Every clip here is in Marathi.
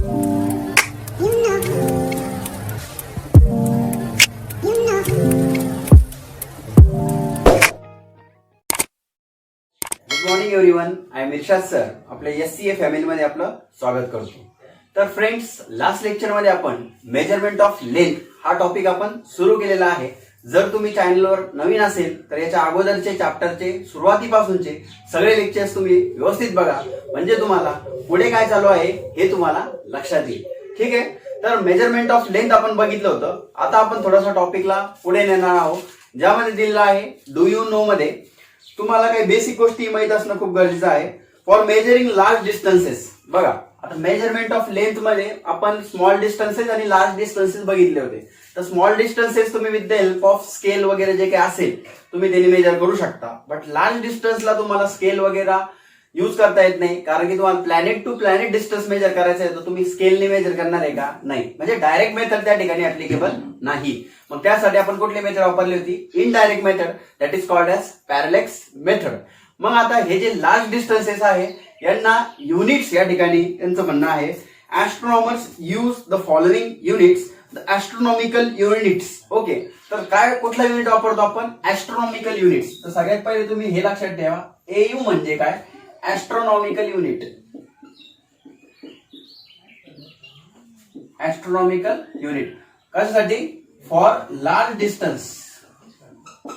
Good morning everyone, I am Irshad sir. आपल्या SCA फॅमिलीमध्ये आपलं स्वागत करतो. तर फ्रेंड्स, लास्ट लेक्चरमध्ये आपण मेजरमेंट ऑफ लेंथ हा टॉपिक आपण सुरू केलेला आहे. जर तुम्ही चॅनलवर नवीन असेल तर याच्या अगोदरचे चॅप्टरचे सुरुवातीपासूनचे सगळे लेक्चर्स तुम्ही व्यवस्थित बघा, म्हणजे तुम्हाला पुढे काय चालू आहे हे तुम्हाला लक्षात येईल. ठीक आहे. तर मेजरमेंट ऑफ लेंथ आपण बघितलं होतं. आता आपण थोडासा टॉपिकला पुढे नेणार आहोत, ज्यामध्ये दिलेला आहे डू यू नो मध्ये तुम्हाला काही बेसिक गोष्टी माहित असणं खूप गरजेचं आहे. For measuring large distances. बघा, आता मेजरमेंट ऑफ लेंथ मध्ये आपण स्मॉल डिस्टन्सेस आणि लार्ज डिस्टन्सेस बघितले होते. तर स्मॉल डिस्टन्सेस तुम्ही with the help of scale वगैरे जे काही असेल तुम्ही त्यांनी मेजर करू शकता. बट लार्ज डिस्टन्सला तुम्हाला स्केल वगैरे यूज करता येत नाही, कारण की तुम्हाला planet to planet distance measure करायचं आहे तर तुम्ही स्केलने मेजर करणार आहे का? नाही. म्हणजे डायरेक्ट मेथड त्या ठिकाणी ऍप्लिकेबल नाही. मग त्यासाठी आपण कुठली मेथड वापरली होती? Indirect method, that is called as parallax method. मग आता हे जे लार्ज डिस्टन्सेस आहे यांना युनिट्स या ठिकाणी त्यांचं म्हणणं आहे. Astronomers use the following units, the astronomical units. Okay. तर काय कुठला युनिट वापरतो आपण? Astronomical units. तर सगळ्यात पहिले तुम्ही हे लक्षात ठेवा, AU म्हणजे काय? ऍस्ट्रॉनॉमिकल युनिट. ऍस्ट्रॉनॉमिकल युनिट कशासाठी? For large distance.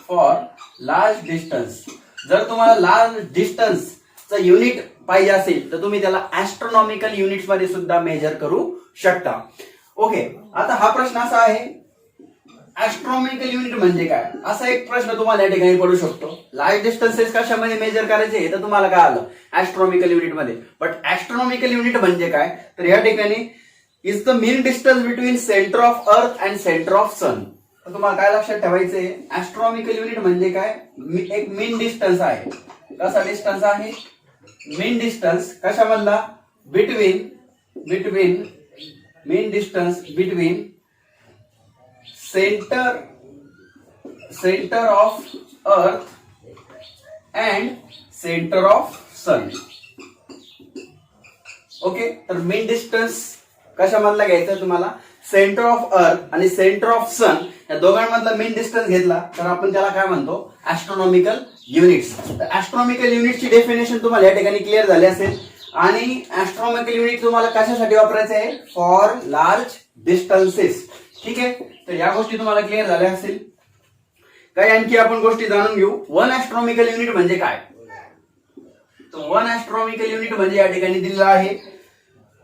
For large distance. जर तुम्हाला लार्ज डिस्टन्सचं युनिट पाहिजे असेल तर तुम्ही त्याला ऍस्ट्रॉनॉमिकल युनिट्स मध्ये सुद्धा मेजर करू शकता. ओके. आता हा प्रश्न असा आहे, ऍस्ट्रॉनॉमिकल युनिट म्हणजे काय? असा एक प्रश्न तुम्हाला या ठिकाणी पडू शकतो. लार्ज डिस्टन्सेस कशामध्ये मेजर करायचे तर तुम्हाला काय आलं? ऍस्ट्रॉनॉमिकल युनिट मध्ये. बट ऍस्ट्रॉनॉमिकल युनिट म्हणजे काय? तर या ठिकाणी is the mean distance between centre of earth and centre of sun. तर तुम्हाला काय लक्षात ठेवायचंय? ऍस्ट्रॉनॉमिकल युनिट म्हणजे काय? एक मीन डिस्टन्स आहे. कसा डिस्टन्स आहे? मीन डिस्टन्स कशामधला? Between mean distance between centre of earth and centre of sun. Okay. तर मीन डिस्टन्स कशामधला घ्यायचा तुम्हाला? सेंटर ऑफ अर्थ आणि सेंटर ऑफ सन या दोघांमधला मीन डिस्टन्स घेतला तर आपण त्याला काय म्हणतो? ऍस्ट्रॉनॉमिकल युनिट्स. तर ऍस्ट्रॉनॉमिकल युनिटची डेफिनेशन तुम्हाला या ठिकाणी क्लिअर झाली असेल. आणि ऍस्ट्रॉनॉमिकल युनिट तुम्हाला कशासाठी वापरायचं आहे? For large distances. ठीक आहे. तर या गोष्टी तुम्हाला क्लिअर झाल्या असतील. काही आणखी आपण गोष्टी जाणून घेऊ. वन ऍस्ट्रॉनॉमिकल युनिट म्हणजे काय? तर वन ऍस्ट्रॉनॉमिकल युनिट म्हणजे या ठिकाणी दिलेलं आहे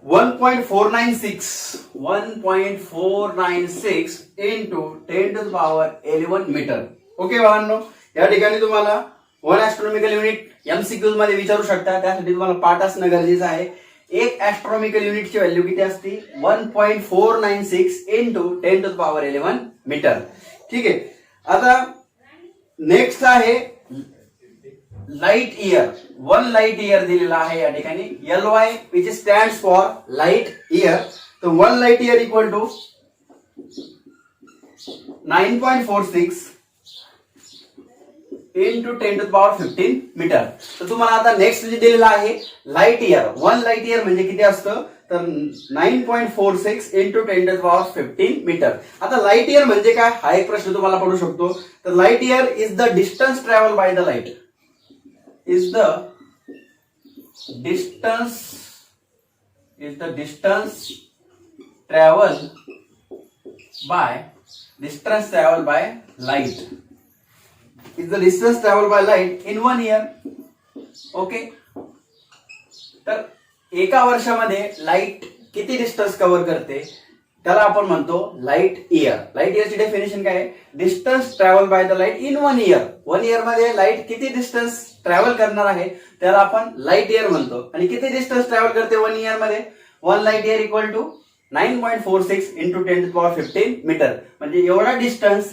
1.496 into 10 to the power 11 metre. Okay बाळांनो, या ठिकाणी तुम्हाला वन ऍस्ट्रॉनॉमिकल युनिट MCQs मध्ये विचारू शकता, त्यासाठी तुम्हाला पाठ असणं गरजेचं आहे. एक ऍस्ट्रॉनॉमिकल युनिटची व्हॅल्यू किती असते? 1.496 into 10 to the power 11 metre. ठीक आहे. आता नेक्स्ट आहे लाईट इयर. 1 लाईट इयर दिलेला आहे या ठिकाणी. LY which stands for light year. तर 1 light year equal to 9.46 into 10 to the power 15 metre. तर तुम्हाला आता नेक्स्ट जे दिलेला आहे लाईट इयर. 1 लाईट इयर म्हणजे किती असतं? तर 9.46 into 10 to the power 15 metre. आता लाईट इयर म्हणजे काय हा एक प्रश्न तुम्हाला पडू शकतो. तर light year is the distance travel by the light. is the distance travel by light. Is the distance travel by light in 1 year. Okay. तर एका वर्षामध्ये लाईट किती डिस्टन्स कव्हर करते त्याला आपण म्हणतो लाईट इयर. लाईट इयरची डेफिनेशन काय आहे? Distance travel by the light in 1 year. 1 year मध्ये लाईट किती डिस्टन्स ट्रॅव्हल करणार आहे त्याला आपण लाईट इयर म्हणतो. आणि किती डिस्टन्स ट्रॅव्हल करते 1 इयर मध्ये? 1 light year equal to 9.46 into 10 to the power 15 metre. म्हणजे एवढा डिस्टन्स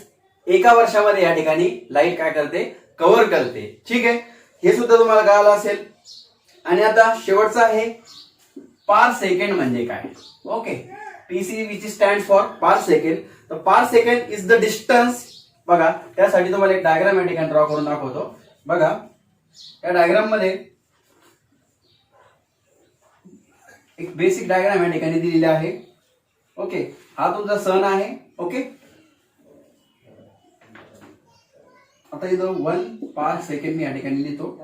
एका वर्षामध्ये या ठिकाणी लाईट काय करते? कव्हर करते. ठीक आहे. हे सुद्धा तुम्हाला कळालं असेल. आणि आता शेवटचं आहे पर सेकंड म्हणजे काय? Okay. PC which stands for per second. तर पर सेकंड इज द डिस्टन्स. बघा, त्यासाठी तुम्हाला एक डायग्राम या ठिकाणी ड्रॉ करून दाखवतो. बघा, या डायग्राम मध्ये एक बेसिक डायग्राम या ठिकाणी दिलेली आहे. ओके, हा तुमचा सन आहे. ओके, आता इथं 1 पर सेकंड मी या ठिकाणी लिहितो.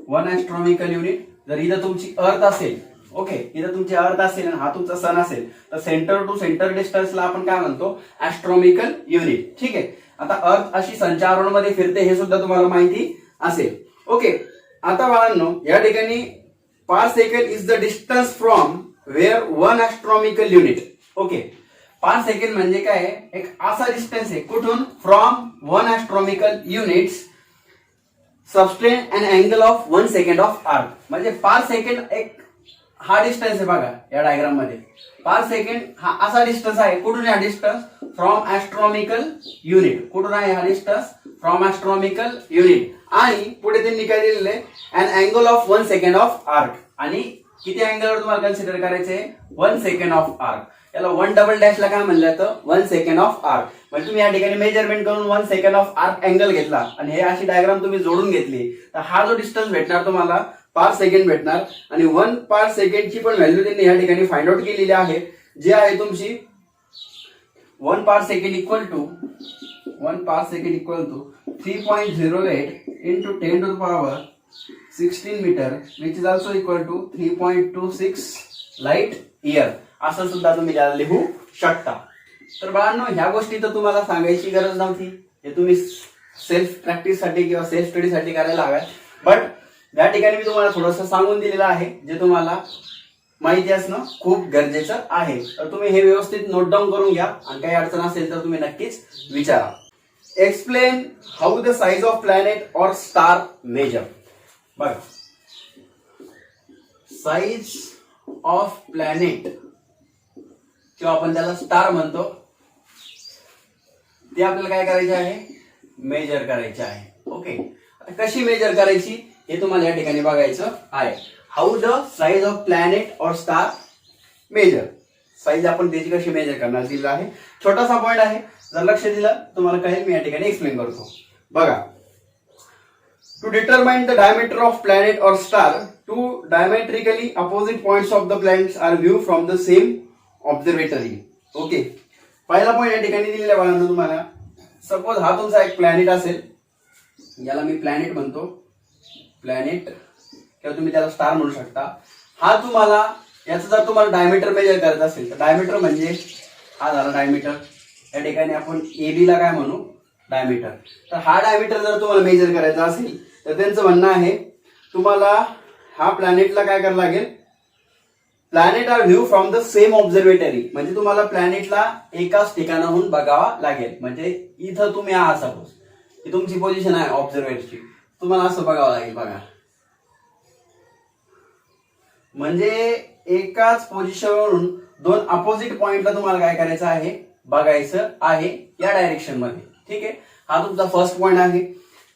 1 ॲस्ट्रॉनॉमिकल युनिट. जर इथं तुमची अर्थ असेल, ओके, इथं तुमची अर्थ असेल आणि हा तुमचा सन असेल, तर सेंटर टू सेंटर डिस्टन्सला आपण काय म्हणतो, ॲस्ट्रॉनॉमिकल युनिट. ठीक आहे. आता अर्थ अशी संचारणमध्ये फिरते हे सुद्धा तुम्हाला माहिती असेल. ओके, आता बाळांनो या ठिकाणी per second is the distance from where 1 astronomical unit. Okay, per second म्हणजे काय, एक असा डिस्टन्स आहे कुठून, फ्रॉम 1 ॲस्ट्रॉनॉमिकल युनिट्स सबस्टेन an angle of 1 second of earth. म्हणजे पर सेकंड एक हा डिस्टन्स आहे बघा या डायग्राम मध्ये. पर सेकंड हा असा डिस्टन्स आहे. कुठून हा डिस्टन्स, फ्रॉम ॲस्ट्रॉनॉमिकल युनिट. कुठून आहे हा डिस्टन्स, फ्रॉम ॲस्ट्रॉनॉमिकल युनिट. आणि पुढे त्यांनी काय दिलेलं आहे, an angle of 1 second of arc. आणि किती अँगलवर तुम्हाला कन्सिडर करायचंय, 1 सेकंड ऑफ आर्क. याला 1 डबल डॅशला काय म्हणलं जातं, 1 सेकंड ऑफ आर्क. म्हणजे तुम्ही या ठिकाणी मेजरमेंट करून 1 सेकंड ऑफ आर्क अँगल घेतला आणि हे अशी डायग्राम तुम्ही जोडून घेतली, तर हा जो डिस्टन्स भेटणार तुम्हाला पर सेकंड भेटणार. आणि 1 पर सेकंडची पण व्हॅल्यू त्यांनी या ठिकाणी फाइंड आउट केलेली आहे, जी आहे तुमची 1 पर second equal to 3.08 into 10 to the power 16 meter, which is also equal to 3.26 light year. असं सुद्धा तुम्ही त्याला लिहू शकता. तर बाळांनो ह्या गोष्टी तर तुम्हाला सांगायची गरज नव्हती, हे तुम्ही सेल्फ प्रॅक्टिस साठी किंवा सेल्फ स्टडी साठी करायला हव्यात. बट या ठिकाणी मी तुम्हाला थोडंसं सांगून दिलेलं आहे, जे तुम्हाला माहिती असणं खूप गरजेचं आहे. तर तुम्ही हे व्यवस्थित नोट डाऊन करून घ्या आणि काही अडचण असेल तर तुम्ही नक्कीच विचारा. Explain how the size of planet or star major. बघा, साइज ऑफ प्लॅनेट किंवा आपण त्याला स्टार म्हणतो, ते आपल्याला काय करायचे आहे, मेजर करायचे आहे. ओके, आता कशी मेजर करायची हे तुम्हाला या ठिकाणी बघायचं आहे. How the size of planet or star major. Size आपण त्याची कशी मेजर करणार दिलं आहे. छोटासा पॉइंट आहे, जर लक्ष दिलं तुम्हाला कळेल. मी या ठिकाणी एक्सप्लेन करतो. बघा, to determine the diameter of planet or star, two diametrically opposite points of the planets are view from the same observatory. Okay, पहिला पॉइंट या ठिकाणी दिलेला आहे तुम्हाला. सपोज हा तुमचा एक प्लॅनेट असेल, याला मी प्लॅनेट म्हणतो, प्लॅनेट किंवा तुम्ही त्याला स्टार म्हणू शकता. हा तुम्हाला याचं जर तुम्हाला डायमीटर मेजर करायचं असेल तर डायमीटर म्हणजे हा झाला डायमीटर. या ठिकाणी आपण AB ला काय म्हणू, डायमीटर. तर हा डायमीटर जर तुम्हाला मेजर करायचा असेल तर त्यांचं म्हणणं आहे तुम्हाला हा प्लॅनेटला काय करावं लागेल, planet are view from the same observatory. म्हणजे तुम्हाला प्लॅनेटला एकाच ठिकाणाहून बघावा लागेल. म्हणजे इथं तुम्ही आहात, सपोज ही तुमची पोझिशन आहे ऑब्झर्वेटरीची, तुम्हाला असं बघावं लागेल. बघा, म्हणजे एकाच पोझिशनवरून 2 अपोजिट पॉइंटला तुम्हाला काय करायचं आहे, बघायचं आहे या डायरेक्शन मध्ये. ठीक आहे, हा तुमचा फर्स्ट पॉइंट आहे.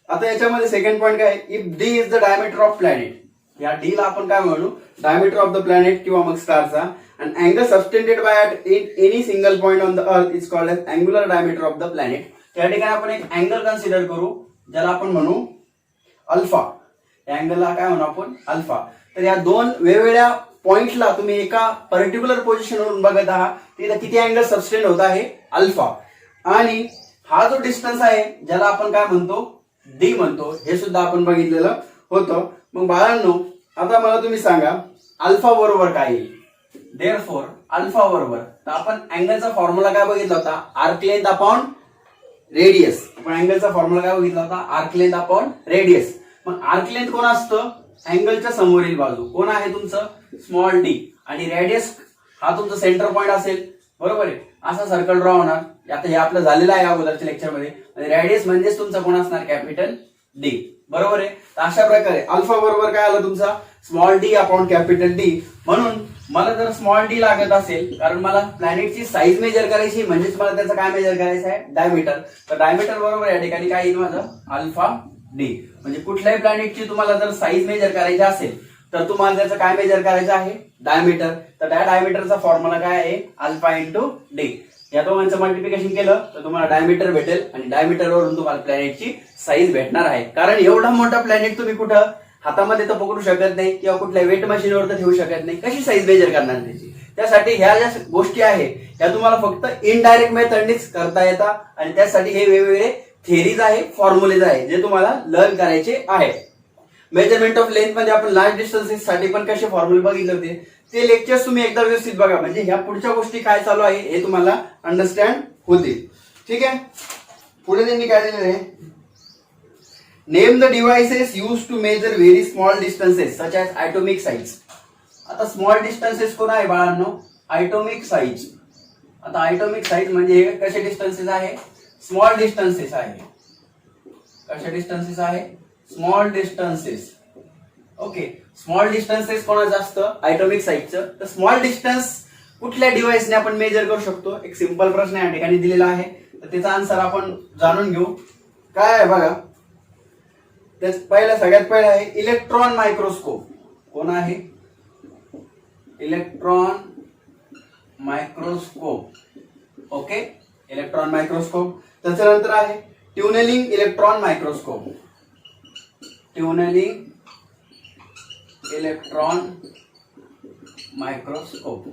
आता याच्यामध्ये सेकंड पॉइंट काय, if D is the diameter of planet. या D ला आपण काय म्हणू, डायमीटर ऑफ द प्लॅनेट किंवा मग स्टारचा. And angle subtended by at any single point on the earth is called as angular diameter of the planet. त्या ठिकाणी आपण एक अँगल कन्सिडर करू, ज्याला आपण म्हणू अल्फा. या अँगलला काय म्हणू आपण, अल्फा. तर या 2 वेगवेगळ्या पॉइंटला तुम्ही एका पर्टिक्युलर पोझिशनवरून बघत आहात, तिथे किती अँगल सबस्टेंड होत आहे, अल्फा. आणि हा जो डिस्टन्स आहे ज्याला आपण काय म्हणतो, D म्हणतो, हे सुद्धा आपण बघितलेलं होतं. मग बाळांनो आता मला तुम्ही सांगा अल्फा बरोबर काय येईल. देअरफॉर अल्फा बरोबर, तर आपण अँगलचा फॉर्म्युला काय बघितला होता, आर्क लेंथ अपॉन रेडियस. आपण अँगलचा फॉर्म्युला काय बघितला होता, आर्क लेंथ अपॉन रेडियस. मग आर्क लेंथ कोण असतं, अँगलच्या समोरील बाजू. कोण आहे तुमचं, स्मॉल d. आणि रेडियस हा तुमचा सेंटर पॉइंट असेल, बरोबर आहे. असा सर्कल ड्रॉ होणार. आता हे आपलं झालेलं आहे अगोदरच्या लेक्चरमध्ये. आणि रेडियस म्हणजेच तुमचा कोण असणार, कॅपिटल D, बरोबर आहे. तर अशा प्रकारे अल्फा बरोबर काय आलं तुमचा, small d upon capital D. म्हणून मला जर स्मॉल d लागत असेल, कारण मला प्लॅनेटची साईज मेजर करायची, म्हणजेच मला त्याचं काय मेजर करायचं आहे, डायमीटर. तर डायमीटर बरोबर या ठिकाणी काय येईल माझं, अल्फा d. म्हणजे कुठल्याही प्लॅनेटची तुम्हाला जर साईज मेजर करायची असेल तर तुम्हाला त्याचं काय मेजर करायचं आहे, डायमीटर. तर त्या डायमीटरचा फॉर्म्युला काय आहे, अल्फा इंटू d. या दोघांचं मल्टिप्लिकेशन केलं तर तुम्हाला डायमीटर भेटेल आणि डायमीटर वरून तुम्हाला प्लॅनेटची साईज भेटणार आहे. कारण एवढा मोठा प्लॅनेट तुम्ही कुठं हातामध्ये तर पकडू शकत नाही किंवा कुठल्या वेट मशीनवर तर ठेवू शकत नाही, कशी साईज मेजर करणार त्याची? त्यासाठी ह्या ज्या गोष्टी आहे त्या तुम्हाला फक्त इनडायरेक्ट मेथडनीच करता येतात आणि त्यासाठी हे वेगवेगळे थेरीज आहे, फॉर्म्युलेज आहे जे तुम्हाला लर्न करायचे आहे. मेजरमेंट ऑफ लेंथ मध्ये आपण लार्ज डिस्टन्सेस साठी पण कसे फॉर्म्युले बघितले होते ते लेक्चर्स तुम्ही एकदा व्यवस्थित बघा, म्हणजे ह्या पुढच्या गोष्टी काय चालू आहे हे तुम्हाला अंडरस्टँड होतील. ठीक आहे, पुढे त्यांनी काय दिलेलं आहे, name the devices use to measure very small distances such as atomic size. आता स्मॉल डिस्टन्सेस कोण आहे बाळांनो? Atomic size. आता ॲटॉमिक साईज म्हणजे कसे डिस्टन्सेस आहे? स्मॉल डिस्टन्सेस आहे. कशा डिस्टन्सेस आहे? Small distances. Okay, small distances कोणाचं असतं? ॲटॉमिक साईजचं. तर स्मॉल डिस्टन्स कुठल्या डिव्हाइसने आपण मेजर करू शकतो? एक सिंपल प्रश्न या ठिकाणी दिलेला आहे, तर त्याचा आन्सर आपण जाणून घेऊ. काय आहे बघा, सगळ्यात पहिला आहे इलेक्ट्रॉन मायक्रोस्कोप. कोण आहे? Electron microscope. Okay, electron microscope. त्याच्यानंतर आहे tunnelling electron microscope. Tunnelling electron microscope.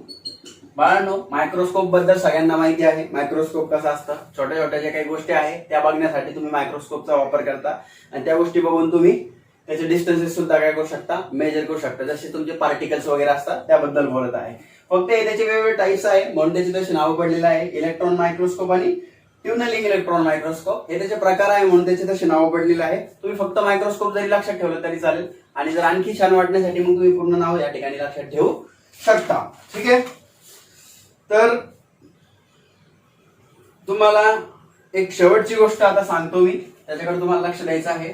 बाळांनो, मायक्रोस्कोप बद्दल सगळ्यांना माहिती आहे. मायक्रोस्कोप कसं असतं, छोट्या छोट्या ज्या काही गोष्टी आहेत त्या बघण्यासाठी तुम्ही मायक्रोस्कोपचा वापर करता आणि त्या गोष्टी बघून तुम्ही त्याचे डिस्टन्सेस सुद्धा काय करू शकता? मेजर करू शकता. जसे तुमचे पार्टिकल्स वगैरे असतात त्याबद्दल बोलत आहे. फक्त त्याचे वेगवेगळे टाइप्स आहे म्हणून त्याची तशी नाव पडलेलं आहे, इलेक्ट्रॉन मायक्रोस्कोप आणि ट्युनेलिंग इलेक्ट्रॉन मायक्रोस्कोप. हे त्याचे प्रकार आहे म्हणून त्याचे तसे नाव पडलेलं आहे. तुम्ही फक्त मायक्रोस्कोप जरी लक्षात ठेवलं तरी चालेल आणि जर आणखी छान वाटण्यासाठी मग तुम्ही पूर्ण नाव या ठिकाणी लक्षात ठेवू शकता. ठीक आहे, तर तुम्हाला एक शेवटची गोष्ट आता सांगतो मी, त्याच्याकडे तुम्हाला लक्ष द्यायचं आहे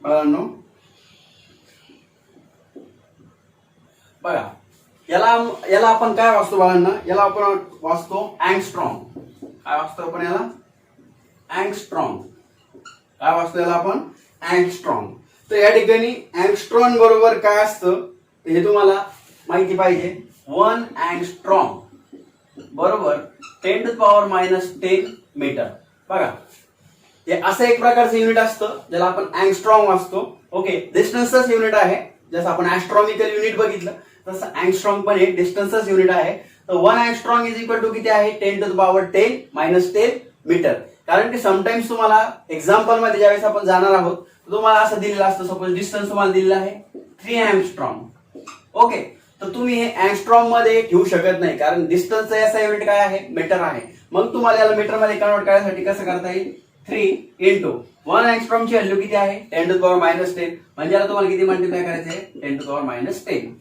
बाळांनो. बघा, याला आपण काय वाचतो बाळांना? याला आपण वाचतो अँगस्ट्रॉम. काय वाचतो आपण याला? अँगस्ट्रॉम. काय वाचतो याला आपण? अँगस्ट्रॉम. तर या ठिकाणी अँगस्ट्रॉम बरोबर काय असतं हे तुम्हाला माहिती पाहिजे. 1 अँगस्ट्रॉम बरोबर 10⁻⁻10 मीटर. बघा, हे असं एक प्रकारचं युनिट असतं ज्याला आपण अँगस्ट्रॉम वाचतो. ओके, डिस्टन्सच युनिट आहे. जसं आपण ऍस्ट्रॉनॉमिकल युनिट बघितलं तसं अँगस्ट्रॉम पण एक डिस्टन्सच युनिट आहे. तर 1 अँगस्ट्रॉम इज इक्वल टू किती आहे? 10⁻10⁻10 मीटर. कारण की समटाइम्स तुम्हाला एक्झाम्पल मध्ये ज्यावेळेस आपण जाणार आहोत तुम्हाला असं दिलेलं असतं, सपोज डिस्टन्स तुम्हाला दिलेलं आहे 3 अँगस्ट्रॉम. ओके, तर तुम्ही हे अँगस्ट्रॉम मध्ये ठेवू शकत नाही कारण डिस्टन्सचा याचा युनिट काय आहे? मीटर आहे. मग तुम्हाला याला मीटर मध्ये कन्वर्ट करण्यासाठी कसं करता येईल? 3 इंटू 1 अँगस्ट्रॉम ची व्हॅल्यू किती आहे? 10⁻10. म्हणजे याला तुम्हाला किती मल्टिप्लाय करायचं आहे? 10⁻10.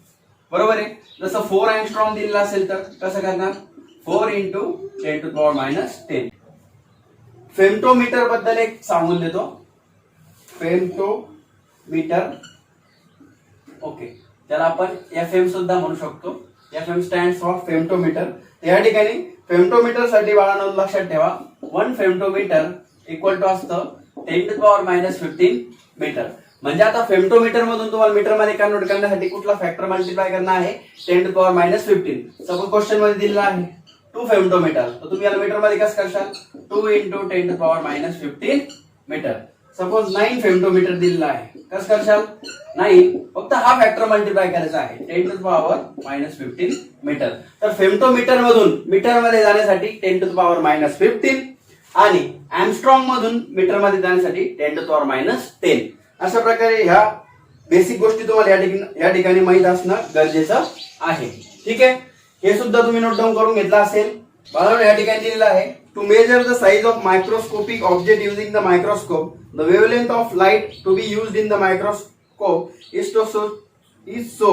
बरोबर आहे. जसं 4 अँगस्ट्रॉम दिलेला असेल तर कसं करणार? 4 इंटू 10⁻10. फेम्टोमीटर बद्दल एक सांगून देतो. फेम्टोमीटर. ओके, त्याला आपण FM सुद्धा म्हणू शकतो. FM stands for femtometre. या ठिकाणी फेम्टोमीटर साठी बाळांनो लक्षात ठेवा 1 फेम्टोमीटर इक्वल टू असतं 10⁻15 मीटर. म्हणजे आता फेम्टोमीटर मधून तुम्हाला मीटर मध्ये कन्वर्ट करण्यासाठी कुठला फॅक्टर मल्टिप्लाय करणार आहे? 10⁻15. सपोज क्वेश्चन मध्ये दिलेला आहे 2 फेम्टोमीटर, तर तुम्ही याला मीटर मध्ये कसं करशाल? 2 इंटू 10⁻15 मीटर. सपोज 9 फेम्टोमीटर दिलेला आहे, कसं करशाल? 9. फक्त हा फॅक्टर मल्टिप्लाय करायचा आहे 10⁻15 मीटर. तर फेम्टोमीटर मधून मीटर मध्ये जाण्यासाठी 10⁻15 आणि अँगस्ट्रॉम मधून मीटर मध्ये जाण्यासाठी 10⁻10. अशा प्रकारे ह्या बेसिक गोष्टी तुम्हाला या ठिकाणी माहित असणं गरजेचं आहे. ठीक आहे, हे सुद्धा तुम्ही नोट डाऊन करून घेतला असेल. बरोबर, या ठिकाणी दिलेलं आहे to measure the size of microscopic object using the microscope the wavelength of light to be used in the microscope is so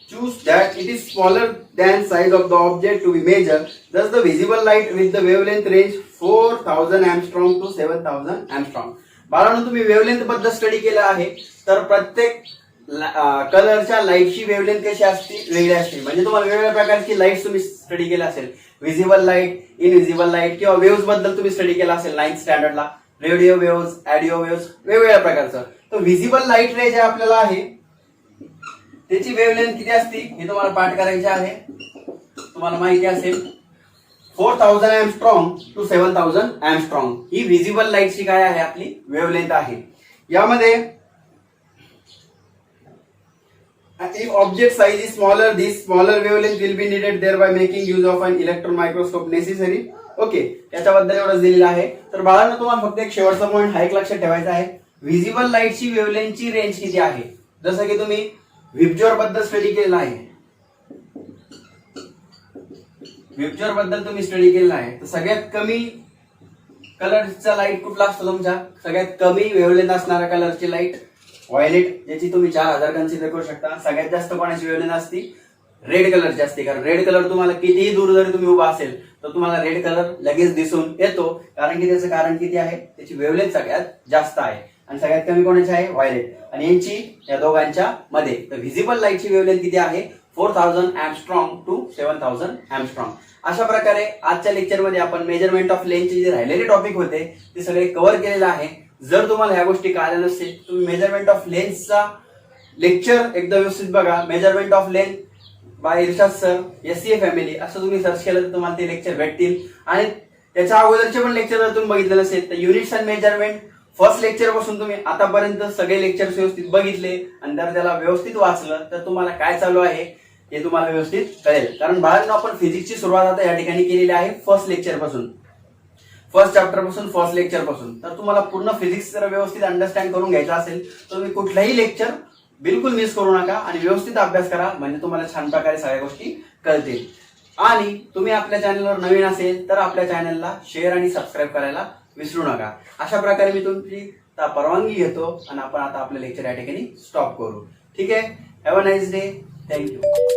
choose that it is smaller than size of the object to be measured. Thus the visible light with the wavelength range 4000 angstrom to 7000 angstrom. बाळांनो, तुम्ही वेवलेंथ बद्दल स्टडी केलं आहे तर प्रत्येक कलरच्या लाईटची वेवलेंथ कशी असते? वेगळी असते. म्हणजे तुम्हाला वेगवेगळ्या प्रकारची लाईट तुम्ही स्टडी केलं असेल. विजिबल लाईट, इनविजिबल लाईट किंवा वेव्स बद्दल तुम्ही स्टडी केला असेल 9th स्टँडर्डला. रेडिओ वेव्स, ऑडिओ वेव्स, वेगवेगळ्या प्रकारचं. तर विजिबल लाईट रे जे आपल्याला आहे त्याची वेवलेंथ किती असते हे तुम्हाला पाठ करायचे आहे. तुम्हाला माहिती असेल 4000 अँगस्ट्रॉम टू 7000 अँगस्ट्रॉम ही विजिबल लाईटची काय आहे? आपली वेवलेंथ आहे. यामध्ये If object size is smaller, this smaller wavelength will be needed, thereby making use of an electron microscope necessary. Okay, याच्याबद्दल एवढंच दिलेलं आहे. तर बाळांनो तुम्हाला फक्त एक शेवटचा पॉईंट हा एक लक्षात ठेवायचा आहे. व्हिजिबल लाईटची वेव्हलेंथची रेंज किती आहे. जसं की तुम्ही विबज्योर बद्दल स्टडी केलेला आहे, विबज्योर बद्दल तुम्ही स्टडी केलेला आहे, तर सगळ्यात कमी कलरचा लाईट कुठला असतो तुमच्या, सगळ्यात कमी वेव्हलेंथ असणारा कलरची लाईट व्हायलेट, ज्याची तुम्ही 4000 कन्सिडर करू शकता. सगळ्यात जास्त कोणाची वेव्हलेंथ असते, रेड कलरची असते. कारण रेड कलर तुम्हाला कितीही दूर जरी तुम्ही उभा असेल तर तुम्हाला रेड कलर लगेच दिसून येतो, कारण की त्याचं कारण किती आहे, त्याची वेव्हलेंथ सगळ्यात जास्त आहे. आणि सगळ्यात कमी कोणाची आहे, व्हायलेट. आणि यांची या दोघांच्या मध्ये तर व्हिजिबल लाईटची वेव्हलेंथ किती आहे, 4000 एंगस्ट्रॉम टू 7000 एंगस्ट्रॉम. अशा प्रकारे आजच्या लेक्चरमध्ये आपण मेजरमेंट ऑफ लेंथचे जे राहिलेले टॉपिक होते ते सगळे कव्हर केलेले आहे. जर तुम्हाला ह्या गोष्टी कळल्या नसतील, तुम्ही मेजरमेंट ऑफ लेंथचा लेक्चर एकदा व्यवस्थित बघा. Measurement of length bye Irshad sir, SCA family असं तुम्ही सर्च केलं तर तुम्हाला ते लेक्चर भेटतील. आणि त्याच्या अगोदरचे पण लेक्चर जर तुम्ही बघितले नसेल तर units and measurement first lecture पासून तुम्ही आतापर्यंत सगळे लेक्चर्स व्यवस्थित बघितले आणि जर त्याला व्यवस्थित वाचलं तर तुम्हाला काय चालू आहे हे तुम्हाला व्यवस्थित कळेल. कारण बाळांनो आपण फिजिक्सची सुरुवात आता या ठिकाणी केलेली आहे फर्स्ट लेक्चर पासून, फर्स्ट चॅप्टर पासून, फर्स्ट लेक्चर पासून. तर तुम्हाला पूर्ण फिजिक्स जर व्यवस्थित अंडरस्टँड करून घ्यायचा असेल तर तुम्ही कुठलाही लेक्चर बिलकुल मिस करू नका आणि व्यवस्थित अभ्यास करा, म्हणजे तुम्हाला छान प्रकारे सगळ्या गोष्टी कळतील. आणि तुम्ही आपल्या चॅनलवर नवीन असेल तर आपल्या चॅनलला शेअर आणि सबस्क्राईब करायला विसरू नका. अशा प्रकारे मी तुमची परवानगी घेतो आणि आपण आता आपलं लेक्चर या ठिकाणी स्टॉप करू. ठीक आहे. Have a nice day. Thank you.